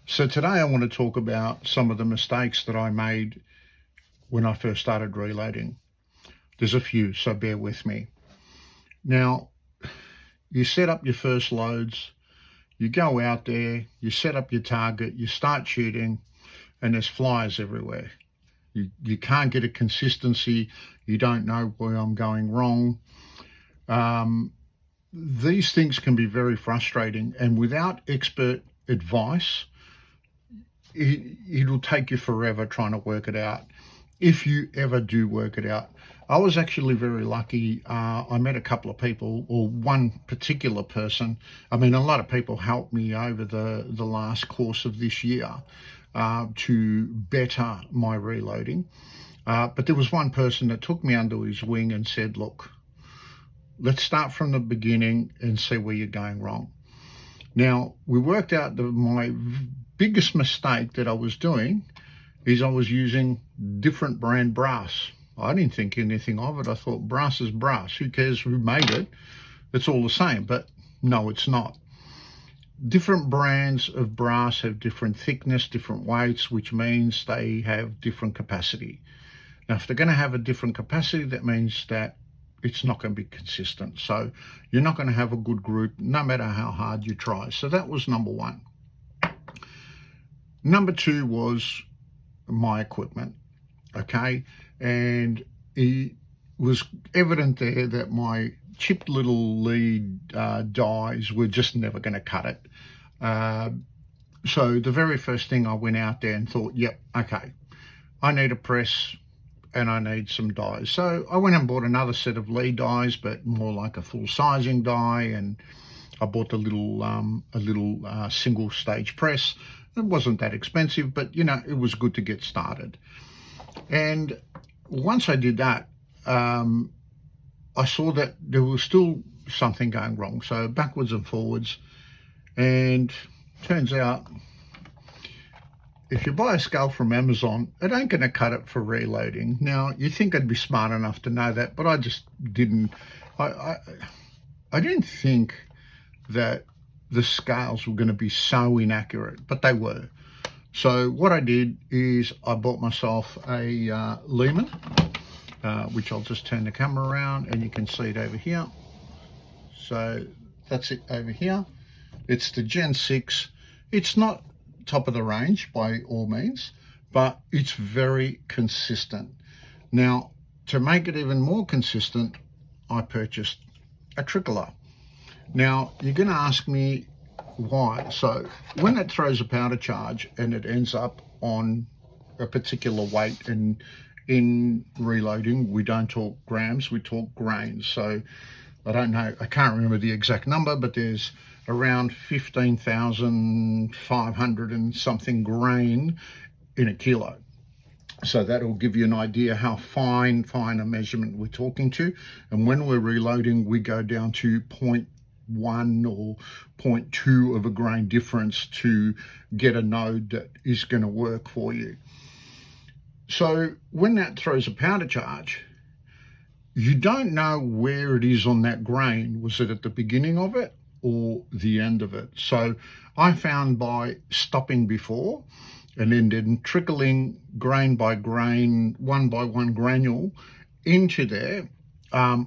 So today I want to talk about some of the mistakes that I made when I first started reloading. There's a few, so bear with me. Now, you set up your first loads, you go out there, you set up your target, you start shooting, and there's flies everywhere. You can't get a consistency, you don't know where I'm going wrong. These things can be very frustrating, and without expert advice, it'll take you forever trying to work it out, if you ever do work it out. I was actually very lucky. I met a couple of people, or one particular person. I mean, a lot of people helped me over the last course of this year to better my reloading. But there was one person that took me under his wing and said, look, let's start from the beginning and see where you're going wrong. Now, we worked out that my biggest mistake that I was doing is I was using different brand brass. I didn't think anything of it. I thought brass is brass. Who cares who made it? It's all the same. But no, it's not. Different brands of brass have different thickness, different weights, which means they have different capacity. Now, if they're going to have a different capacity, that means that it's not going to be consistent. So you're not going to have a good group no matter how hard you try. So that was number one. Number two was my equipment, okay? And it was evident there that my chipped little lead dies were just never going to cut it. So the very first thing, I went out there and thought, yep, okay, I need a press and I need some dies. So I went and bought another set of lead dies, but more like a full sizing die, and I bought a little single stage press. It wasn't that expensive, but you know, it was good to get started. And once I did that, I saw that there was still something going wrong. So backwards and forwards, and turns out if you buy a scale from Amazon, it ain't going to cut it for reloading. Now, you think I'd be smart enough to know that, but I just didn't. I didn't think that the scales were going to be so inaccurate, but they were. So what I did is I bought myself a Lehman, which I'll just turn the camera around and you can see it over here. So that's it over here. It's the Gen 6. It's not top of the range by all means, but it's very consistent. Now, to make it even more consistent, I purchased a trickler. Now, you're going to ask me why. So when it throws a powder charge and it ends up on a particular weight, and in reloading, we don't talk grams, we talk grains. So I don't know, I can't remember the exact number, but there's around 15,500 and something grain in a kilo. So that'll give you an idea how fine a measurement we're talking to. And when we're reloading, we go down to 0.1 or 0.2 of a grain difference to get a node that is going to work for you. So when that throws a powder charge, you don't know where it is on that grain. Was it at the beginning of it or the end of it? So I found by stopping before and then trickling grain by grain, one by one granule into there, I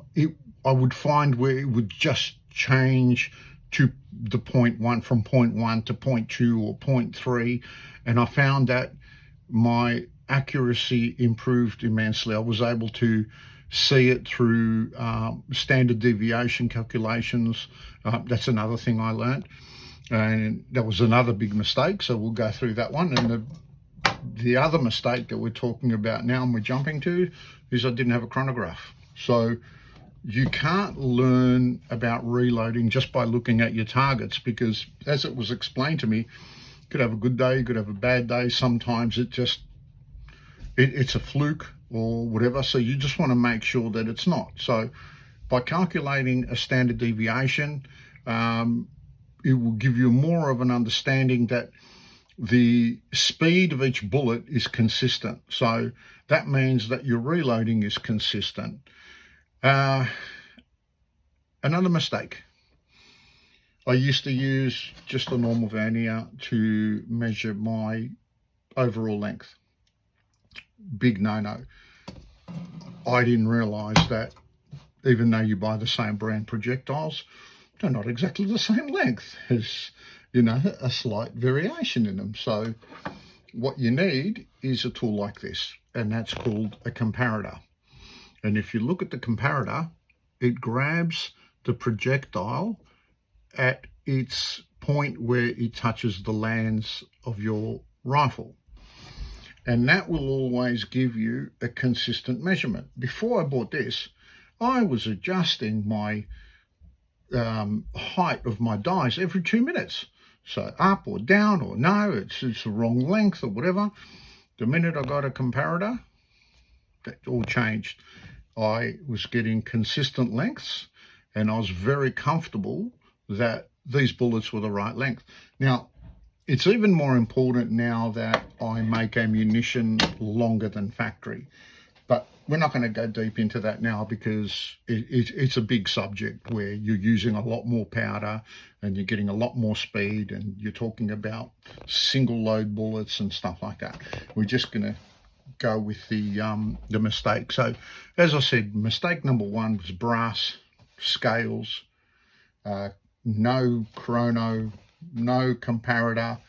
would find where it would just change to the 0.1, from 0.1 to 0.2 or 0.3, and I found that my accuracy improved immensely. I was able to see it through standard deviation calculations. That's another thing I learned, and that was another big mistake, so we'll go through that one. And the other mistake that we're talking about now and we're jumping to is I didn't have a chronograph. So you can't learn about reloading just by looking at your targets, because as it was explained to me, you could have a good day, you could have a bad day. Sometimes it's a fluke or whatever. So you just want to make sure that it's not. So by calculating a standard deviation, it will give you more of an understanding that the speed of each bullet is consistent. So that means that your reloading is consistent. Another mistake. I used to use just a normal vernier to measure my overall length. Big no-no. I didn't realise that even though you buy the same brand projectiles, they're not exactly the same length. There's, you know, a slight variation in them. So what you need is a tool like this, and that's called a comparator. And if you look at the comparator, it grabs the projectile at its point where it touches the lands of your rifle. And that will always give you a consistent measurement. Before I bought this, I was adjusting my height of my dies every 2 minutes. So up or down, or no, it's the wrong length or whatever. The minute I got a comparator, that all changed. I was getting consistent lengths, and I was very comfortable that these bullets were the right length. Now, it's even more important now that I make ammunition longer than factory. But we're not going to go deep into that now, because it's a big subject where you're using a lot more powder and you're getting a lot more speed, and you're talking about single load bullets and stuff like that. We're just going to go with the mistake. So as I said, mistake number one was brass scales, no chrono, no comparator.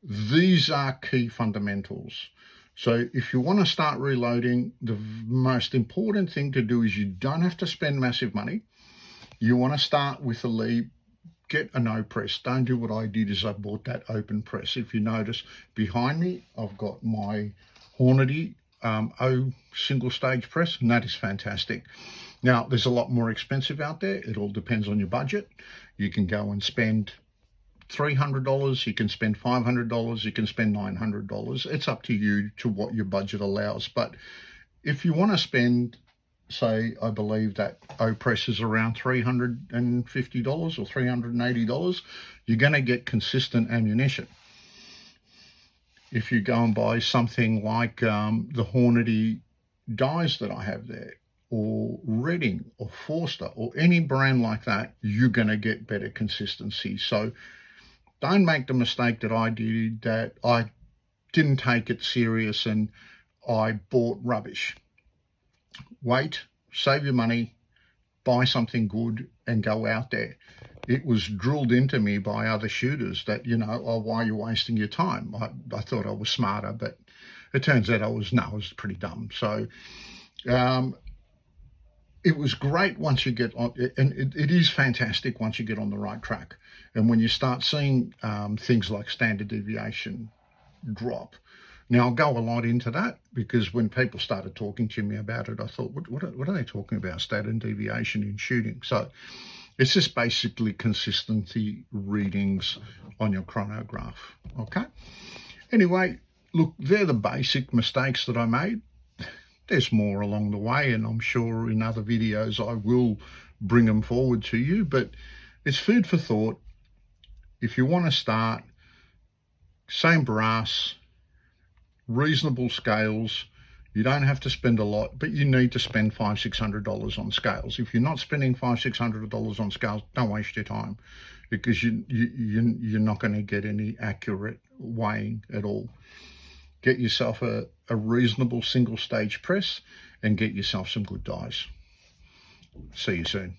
These are key fundamentals. So if you want to start reloading, the most important thing to do is you don't have to spend massive money. You want to start with a lead, get a no press. Don't do what I did, is I bought that open press. If you notice behind me, I've got my Hornady O single stage press, and that is fantastic. Now, there's a lot more expensive out there. It all depends on your budget. You can go and spend $300, you can spend $500, you can spend $900. It's up to you, to what your budget allows. But if you want to spend, say, I believe that O-Press is around $350 or $380, you're going to get consistent ammunition. If you go and buy something like the Hornady dies that I have there, or Redding or Forster or any brand like that, you're going to get better consistency. So don't make the mistake that I did, that I didn't take it serious and I bought rubbish. Wait, save your money, buy something good and go out there. It was drilled into me by other shooters that, you know, oh, why are you wasting your time? I thought I was smarter, but it turns out I was pretty dumb. So it was great once you get on, and it is fantastic once you get on the right track. And when you start seeing things like standard deviation drop. Now, I'll go a lot into that, because when people started talking to me about it, I thought, what are they talking about, standard deviation in shooting? So it's just basically consistency readings on your chronograph, okay? Anyway, look, they're the basic mistakes that I made. There's more along the way, and I'm sure in other videos I will bring them forward to you, but it's food for thought. If you want to start, same brass, reasonable scales. You don't have to spend a lot, but you need to spend $500-600 on scales. If you're not spending $500-600 on scales, don't waste your time, because you're not going to get any accurate weighing at all. Get yourself a reasonable single stage press and get yourself some good dies. See you soon.